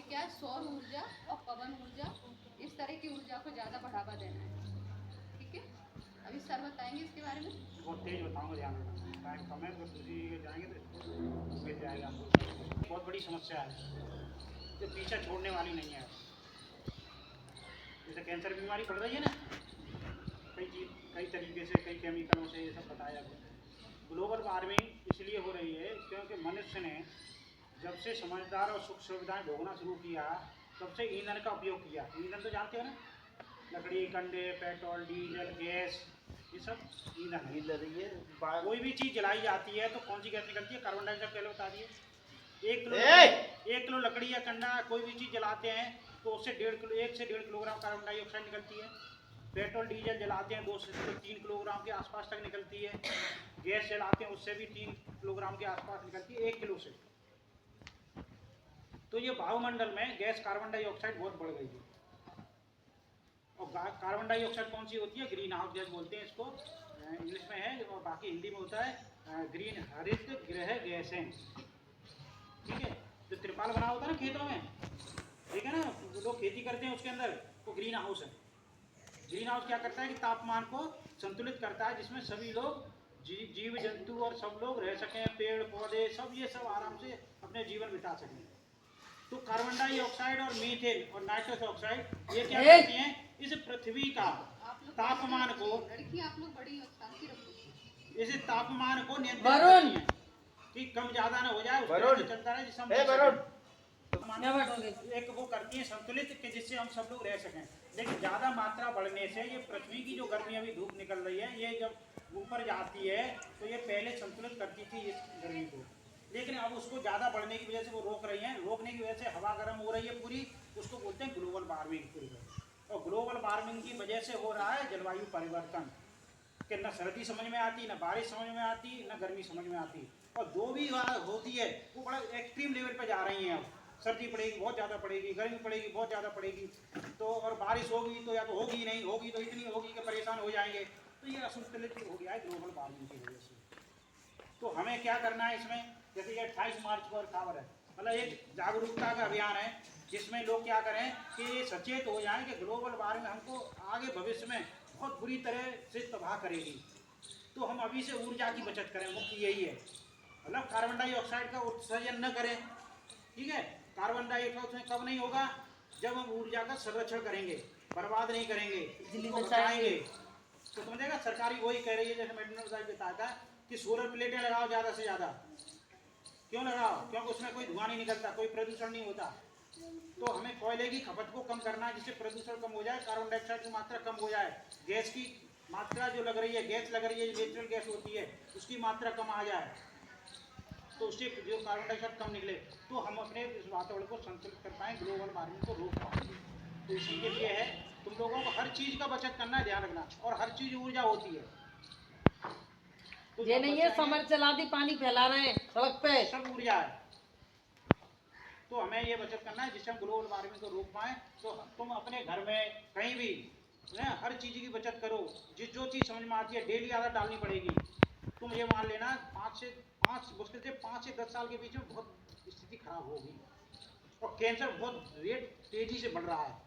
क्या है, सौर ऊर्जा और पवन ऊर्जा, इस तरह की ऊर्जा को ज़्यादा बढ़ावा देना है। ठीक है, अभी सर बताएंगे इसके बारे में। बहुत तेज बताऊंगा, ध्यान रखना, टाइम कम है, बस दूसरी जगह जाएंगे तो मिल जाएगा आपको। बहुत बड़ी समस्या है जो पीछा छोड़ने वाली नहीं है। जैसे कैंसर बीमारी बढ़ रही है ना, कई तरीके से, कई केमिकलों से, ये सब बताया गया। ग्लोबल वार्मिंग इसलिए हो रही है क्योंकि मनुष्य ने जब से समझदार और सुख सुविधाएं भोगना शुरू किया, तब से ईंधन का उपयोग किया। ईंधन तो जानते हो ना, लकड़ी, कंडे, पेट्रोल, डीजल, गैस, ये सब ईंधन है। कोई भी चीज़ जलाई जाती है तो कौन सी गैस निकलती है? Carbon dioxide. पहले बता दिए। 1 किलो लकड़ी या कंडा, कोई भी चीज़ जलाते हैं तो उससे 1 से 1.5 किलोग्राम कार्बन डाइऑक्साइड निकलती है। पेट्रोल डीजल जलाते हैं 2 से 3 किलोग्राम के आसपास तक निकलती है। गैस जलाते हैं उससे भी 3 किलोग्राम के आसपास निकलती है 1 किलो से। तो ये वायुमंडल में गैस कार्बन डाइऑक्साइड बहुत बढ़ गई है। और कार्बन डाइऑक्साइड कौन सी होती है? ग्रीन हाउस गैस बोलते हैं इसको, इंग्लिश में है, और बाकी हिंदी में होता है ग्रीन हरित गृह गैसें। ठीक है, जो त्रिपाल बना होता है ना खेतों में, ठीक है ना, लोग खेती करते हैं उसके अंदर, वो ग्रीन हाउस है। ग्रीन हाउस क्या करता है कि तापमान को संतुलित करता है, जिसमें सभी लोग जीव जंतु और सब लोग रह सकें, पेड़ पौधे सब, ये सब आराम से अपने जीवन बिता सकें। तो कार्बन डाइऑक्साइड और मीथेन और नाइट्रस ऑक्साइड ये क्या करती हैं? इस पृथ्वी का तापमान को, आप लोग बड़ी शांति रखो, इस तापमान को नियंत्रित करती हैं कि कम ज्यादा ना हो जाए, उससे चलता रहे, जिससे हम एक वो करती है संतुलित, कि जिससे हम सब लोग रह सकें। लेकिन ज़्यादा मात्रा बढ़ने से ये पृथ्वी की जो गर्मी अभी धूप निकल रही है, ये जब ऊपर जाती है तो ये पहले संतुलित करती थी इस गर्मी को, लेकिन अब उसको ज़्यादा बढ़ने की वजह से वो रोक रही हैं। रोकने की वजह से हवा गर्म हो रही है पूरी, उसको बोलते हैं ग्लोबल वार्मिंग पूरी। और ग्लोबल वार्मिंग की वजह से हो रहा है जलवायु परिवर्तन, कि न सर्दी समझ में आती, न बारिश समझ में आती, न गर्मी समझ में आती, और जो भी होती है वो बड़ा एक्सट्रीम लेवल पर जा रही हैं। अब सर्दी पड़ेगी बहुत ज़्यादा पड़ेगी, गर्मी पड़ेगी बहुत ज़्यादा पड़ेगी, तो और बारिश होगी तो या तो होगी नहीं, होगी तो इतनी होगी कि परेशान हो जाएंगे। तो ये असंतुलित हो गया है ग्लोबल वार्मिंग की वजह से। तो हमें क्या करना है इसमें? जैसे ये 28 मार्च को खबर है, मतलब एक जागरूकता का अभियान है, जिसमें लोग क्या करें कि सचेत हो जाएं कि ग्लोबल वार्मिंग हमको आगे भविष्य में बहुत बुरी तरह से तबाह करेगी। तो हम अभी से ऊर्जा की बचत करें, मुख्य यही है। मतलब कार्बन डाइऑक्साइड का उत्सर्जन न करें। ठीक है, कार्बन डाइऑक्साइड कब नहीं होगा? जब हम ऊर्जा का संरक्षण करेंगे, बर्बाद नहीं करेंगे, बचाएंगे। तो समझेगा, सरकारी वही कह रही है, जैसे मैडम साहब बताया था कि सोलर प्लेटें लगाओ ज़्यादा से ज़्यादा। क्यों लगाओ? क्योंकि उसमें कोई धुआं नहीं निकलता, कोई प्रदूषण नहीं होता। तो हमें कोयले की खपत को कम करना है, जिससे प्रदूषण कम हो जाए, कार्बन डाइऑक्साइड की मात्रा कम हो जाए, गैस की मात्रा जो लग रही है, गैस लग रही है, नेचुरल गैस होती है, उसकी मात्रा कम आ जाए, तो उससे जो कार्बन डाइऑक्साइड कम निकले, तो हम अपने इस वातावरण को संतुलित कर पाएँ, ग्लोबल वार्मिंग को रोक पाएंगे। तो इसी के लिए है तुम लोगों को हर चीज़ का बचत करना है, ध्यान रखना, और हर चीज़ ऊर्जा होती है। तो ये नहीं है समर चला दी पानी फैला रहे हैं सड़क पे, सब ऊर्जा है। तो हमें ये बचत करना है जिससे हम ग्लोबल वार्मिंग को रोक पाएँ। तो तुम अपने घर में कहीं भी हर चीज़ की बचत करो, जो चीज़ समझ में आती है डेली आदत डालनी पड़ेगी। तुम ये मान लेना, 5 मुश्किल से 5 से 10 साल के बीच में बहुत स्थिति खराब होगी, और कैंसर बहुत रेट तेजी से बढ़ रहा है।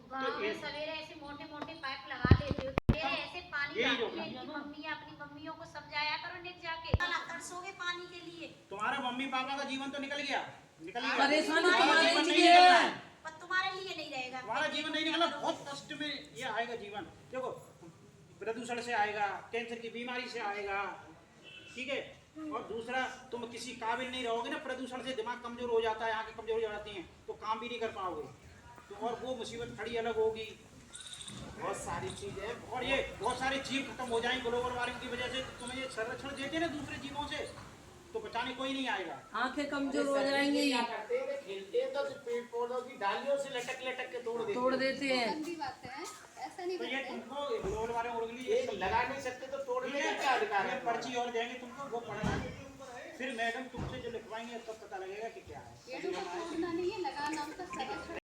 गाँव में सवेरे ऐसे मोटे मोटे पाइप लगा देते हो, ऐसे पानी अपनी मम्मियों को समझाया करो, निक जाके तरसोगे पानी के लिए। तुम्हारे मम्मी पापा का जीवन तो निकल गया, परेशान पर तुम्हारे लिए नहीं रहेगा, तुम्हारा जीवन नहीं निकला, बहुत कष्ट में ये आएगा जीवन। देखो, प्रदूषण से आएगा, कैंसर की बीमारी से आएगा, ठीक है, और दूसरा तुम किसी काबिल नहीं रहोगे ना, प्रदूषण से दिमाग कमजोर हो जाता है, आंखें कमजोर हो जाती हैं, तो काम भी नहीं कर पाओगे, तो और वो मुसीबत खड़ी अलग होगी। बहुत सारी चीजें, और ये बहुत सारे जीव खत्म हो जाएंगे ग्लोबल वार्मिंग की वजह से। तुम्हें ये संरक्षण देते ना दूसरे जीवों से, तो बचाने कोई नहीं आएगा, आंखें कमजोर हो जाएंगी। खेलते हैं तो पेड़ पौधों की डालियों से लटक लटक के तोड़ देते हैं। गंदी बात है, ऐसा नहीं तो ये करते। तुमको ग्लोबल वार्मिंग के लिए लगा नहीं सकते तो तोड़ने का क्या अधिकार है? पर्ची और देंगे तुमको, वो पढ़ना, फिर मैडम तुमसे जो लिखवाएंगे तब पता लगेगा कि क्या है। पेड़ों को तोड़ना नहीं है, लगाना, उनका संरक्षण